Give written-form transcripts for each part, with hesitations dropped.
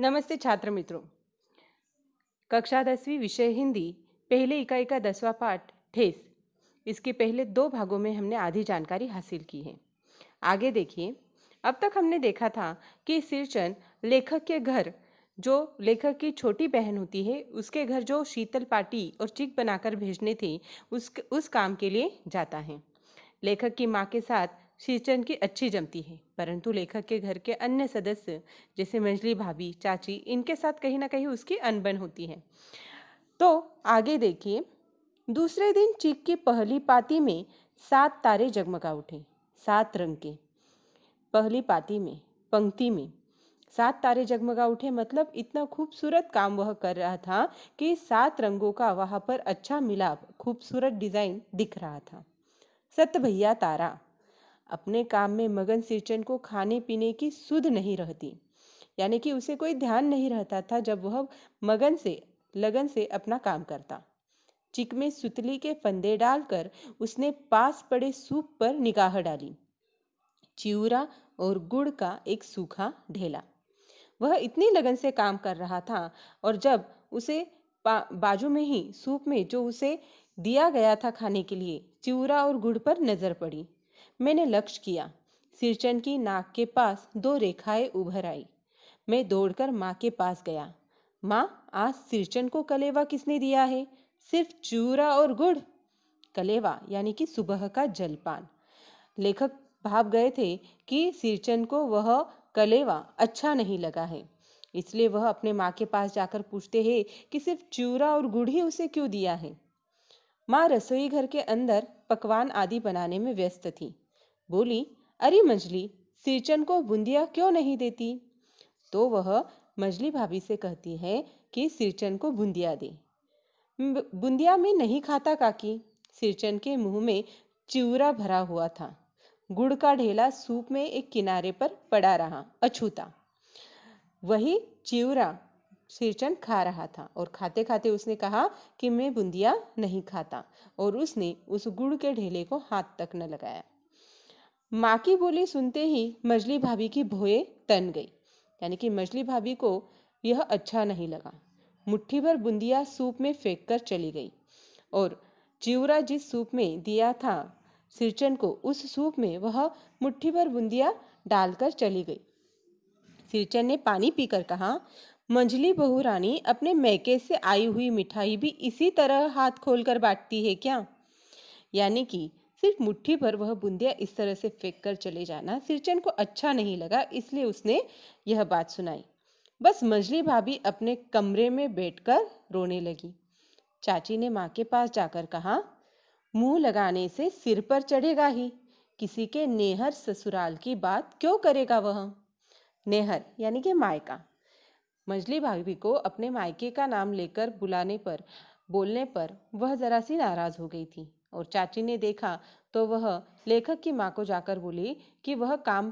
नमस्ते छात्र मित्रों। कक्षा 10वीं विषय हिंदी पहले इकाई का 10वां पाठ ठेस। इसके पहले 2 भागों में हमने आधी जानकारी हासिल की है। आगे देखिए। अब तक हमने देखा था कि सिरचन लेखक के घर, जो लेखक की छोटी बहन होती है, उसके घर जो शीतल पाटी और चिक बनाकर भेजने थे, उस काम के लिए जाता है। लेखक की माँ के साथ सिरचन की अच्छी जमती है, परंतु लेखक के घर के अन्य सदस्य जैसे मंजली भाभी, चाची, इनके साथ कहीं ना कहीं उसकी अनबन होती है। तो आगे देखिए। दूसरे दिन चीक की पहली पाती में 7 तारे जगमगा उठे। 7 रंग के। पहली पाती में, पंक्ति में 7 तारे जगमगा उठे, मतलब इतना खूबसूरत काम वह कर रहा था कि 7 रंगों का वहां पर अच्छा मिलाप, खूबसूरत डिजाइन दिख रहा था। सत भैया तारा। अपने काम में मगन सिरचन को खाने पीने की सुध नहीं रहती, यानी कि उसे कोई ध्यान नहीं रहता था जब वह लगन से अपना काम करता। चिक में सुतली के फंदे डालकर उसने पास पड़े सूप पर निगाह डाली। चिउरा और गुड़ का एक सूखा ढेला। वह इतनी लगन से काम कर रहा था, और जब उसे बाजू में ही सूप में जो उसे दिया गया था खाने के लिए, चिउरा और गुड़ पर नजर पड़ी। मैंने लक्ष्य किया। सिरचन की नाक के पास 2 रेखाएं उभर आई। मैं दौड़कर माँ के पास गया। माँ, आज सिरचन को कलेवा किसने दिया है? सिर्फ चिउरा और गुड़। कलेवा यानी कि सुबह का जलपान। लेखक भाप गए थे कि सिरचन को वह कलेवा अच्छा नहीं लगा है, इसलिए वह अपने माँ के पास जाकर पूछते हैं कि सिर्फ चिउरा और गुड़ ही उसे क्यों दिया है। माँ रसोई घर के अंदर पकवान आदि बनाने में व्यस्त थी। बोली, अरे मंजली, सिरचन को बूंदिया क्यों नहीं देती? तो वह मंजली भाभी से कहती है कि सिरचन को बूंदिया दे। बूंदिया में नहीं खाता काकी। सिरचन के मुंह में चिउरा भरा हुआ था। गुड़ का ढेला सूप में एक किनारे पर पड़ा रहा अछूता। वही चिउरा सिरचन खा रहा था, और खाते खाते उसने कहा कि मैं बूंदिया नहीं खाता, और उसने उस गुड़ के ढेले को हाथ तक न लगाया। माँ की बोली सुनते ही मजली भाभी की भौएं तन गई, यानी कि मजली भाभी को यह अच्छा नहीं लगा। मुट्ठी भर बूंदिया सूप में फेंक कर चली गई, और चिउरा जिस सूप में दिया था सिरचन को, उस सूप में वह मुट्ठी भर बूंदिया डालकर चली गई। सिरचन ने पानी पीकर कहा, मंजली बहू रानी अपने मैके से आई हुई मिठाई भी इसी तरह हाथ खोलकर बांटती है क्या? यानी कि सिर्फ मुट्ठी भर वह बूंदिया इस तरह से फेंक कर चले जाना सिरचन को अच्छा नहीं लगा, इसलिए उसने यह बात सुनाई। बस मंजली भाभी अपने कमरे में बैठकर रोने लगी। चाची ने माँ के पास जाकर कहा, मुंह लगाने से सिर पर चढ़ेगा ही, किसी के नेहर ससुराल की बात क्यों करेगा वह? नेहर यानी कि मायका। मंजली भाभी को अपने मायके का नाम लेकर बोलने पर वह जरा सी नाराज हो गई थी, और चाची ने देखा तो वह लेखक की माँ को जाकर बोली कि वह काम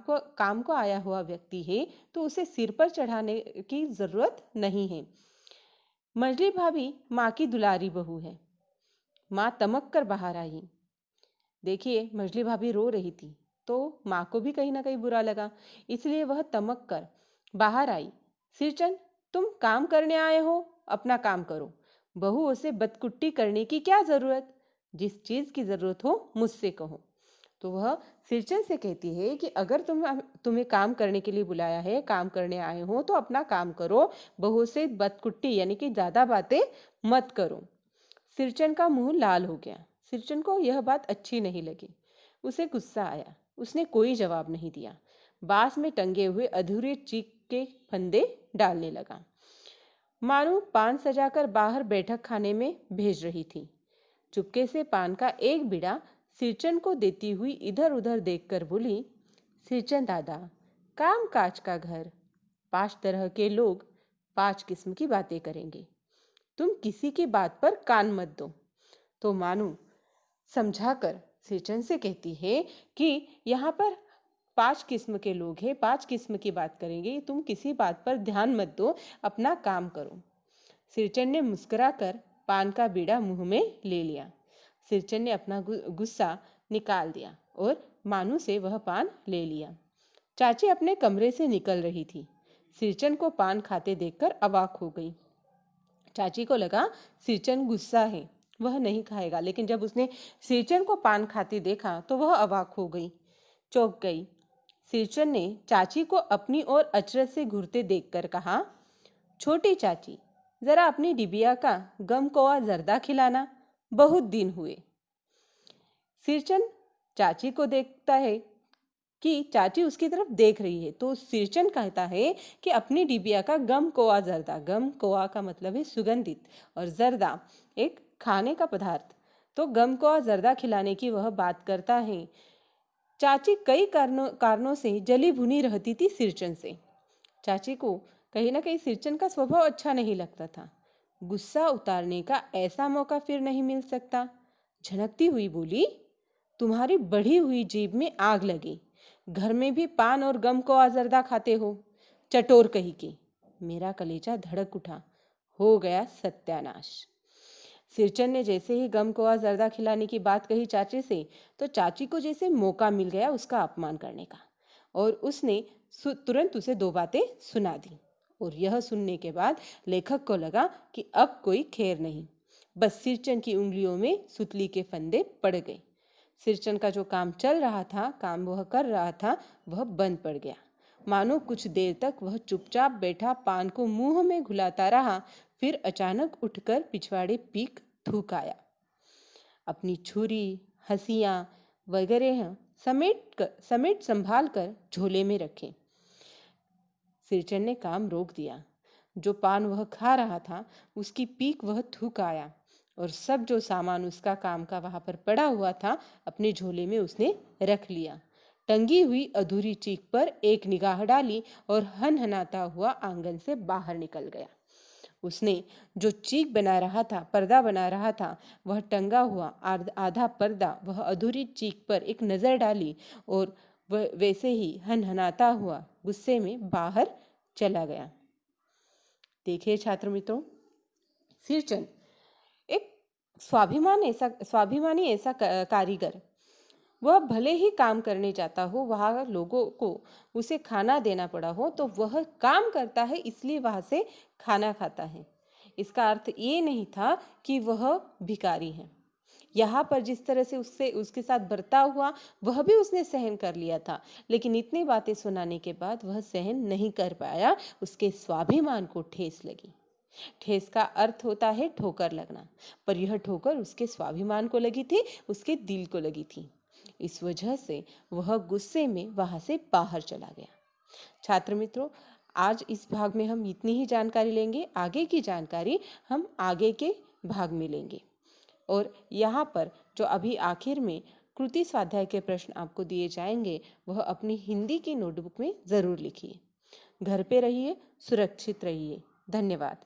को आया हुआ व्यक्ति है, तो उसे सिर पर चढ़ाने की जरूरत नहीं है। मंजली भाभी माँ की दुलारी बहू है। माँ तमक कर बाहर आई। देखिए, मंजली भाभी रो रही थी, तो माँ को भी कहीं ना कहीं बुरा लगा, इसलिए वह तमक कर बाहर आई। सिरचन, तुम काम करने आए हो, अपना काम करो। बहुओं से बदकुट्टी करने की क्या जरूरत? जिस चीज की जरूरत हो मुझसे कहो। तो वह सिरचन से कहती है कि अगर तुम्हें काम करने के लिए बुलाया है, काम करने आए हो, तो अपना काम करो। बहुओं से बदकुट्टी यानी कि ज्यादा बातें मत करो। सिरचन का मुंह लाल हो गया। सिरचन को यह बात अच्छी नहीं लगी। उसे गुस्सा आया। उसने कोई जवाब नहीं दिया। बांस में टंगे हुए अधूरे चीक के फंदे डालने लगा। मानो पान सजाकर बाहर बैठक खाने में भेज रही थी। चुपके से पान का एक बीड़ा सिरचन को देती हुई इधर उधर देखकर बोली, सिरचन दादा, काम काज का घर, 5 तरह के लोग 5 किस्म की बातें करेंगे। तुम किसी की बात पर कान मत दो। तो मानू समझाकर सिरचन से कहती है कि यहाँ पर 5 किस्म के लोग हैं, 5 किस्म की बात करेंगे, तुम किसी बात पर ध्यान मत दो, अपना काम करो। सिरचन ने मुस्कुराकर पान का बीड़ा मुंह में ले लिया। सिरचन ने अपना गुस्सा निकाल दिया और मानू से वह पान ले लिया। चाची अपने कमरे से निकल रही थी। सिरचन को पान खाते देखकर अवाक हो गई। चाची को लगा सिरचन गुस्सा है, वह नहीं खाएगा, लेकिन जब उसने सिरचन को पान खाते देखा तो वह अवाक हो गई, चौंक गई। सिरचन ने चाची को अपनी ओर अचरज से घूरते देखकर कहा, छोटी चाची, जरा अपनी डिबिया का गम कोआ जर्दा खिलाना, बहुत दिन हुए। सिरचन चाची को देखता है कि चाची उसकी तरफ देख रही है, तो सिरचन कहता है कि अपनी डिबिया का गम कोआ जर्दा, गम कोआ का मतलब है सुगंधित, और जर्दा एक खाने का पदार्थ, तो गम कोआ जर्दा खिलाने की वह बात करता है। चाची कई कारणों से जली भुनी रहती थी सिरचन से। चाची को कहीं ना कहीं सिरचन का स्वभाव अच्छा नहीं लगता था। गुस्सा उतारने का ऐसा मौका फिर नहीं मिल सकता। झनकती हुई बोली, तुम्हारी बढ़ी हुई जीभ में आग लगी, घर में भी पान और गम को आजर्दा खाते हो, चटोर कही के। मेरा कलेजा धड़क उठा, हो गया सत्यानाश। सिरचन ने जैसे ही गम को आजर्दा खिलाने की बात कही चाची से, तो चाची को जैसे मौका मिल गया उसका अपमान करने का, और उसने तुरंत उसे दो बातें सुना दी। और यह सुनने के बाद लेखक को लगा कि अब कोई खैर नहीं, बस सिरचन की उंगलियों में सुतली के फंदे पड़ गए। सिरचन का जो काम चल रहा था, काम वह कर रहा था, वह बंद पड़ गया। मानो कुछ देर तक वह चुपचाप बैठा पान को मुंह में घुलाता रहा, फिर अचानक उठकर पिछवाड़े पीक थूक आया। अपनी छुरी, हंसियां वगैरह समेट संभाल कर झोले में रखे। सिरचन ने काम रोक दिया। जो पान वह खा रहा था उसकी पीक वह थूक आया, और सब जो सामान उसका काम का वहां पर पड़ा हुआ था अपने झोले में उसने रख लिया। टंगी हुई अधूरी चीख पर एक निगाह डाली और हनहनाता हुआ आंगन से बाहर निकल गया। उसने जो चीख बना रहा था, पर्दा बना रहा था, वह टंगा हुआ आधा पर्दा वह अधूरी चीख पर एक नजर डाली और वह वैसे ही हनहनाता हुआ गुस्से में बाहर चला गया। देखिए छात्र मित्रों, सिरचन एक स्वाभिमानी ऐसा कारीगर, वह भले ही काम करने जाता हो, वहां लोगों को उसे खाना देना पड़ा हो, तो वह काम करता है इसलिए वहां से खाना खाता है। इसका अर्थ ये नहीं था कि वह भिखारी है। यहाँ पर जिस तरह से उसके साथ बर्ताव हुआ वह भी उसने सहन कर लिया था, लेकिन इतनी बातें सुनाने के बाद वह सहन नहीं कर पाया, उसके स्वाभिमान को ठेस लगी। ठेस का अर्थ होता है ठोकर लगना, पर यह ठोकर उसके स्वाभिमान को लगी थी, उसके दिल को लगी थी। इस वजह से वह गुस्से में वहां से बाहर चला गया। छात्र मित्रों, आज इस भाग में हम इतनी ही जानकारी लेंगे, आगे की जानकारी हम आगे के भाग में लेंगे। और यहाँ पर जो अभी आखिर में कृति स्वाध्याय के प्रश्न आपको दिए जाएंगे, वह अपनी हिंदी की नोटबुक में जरूर लिखिए। घर पे रहिए, सुरक्षित रहिए। धन्यवाद।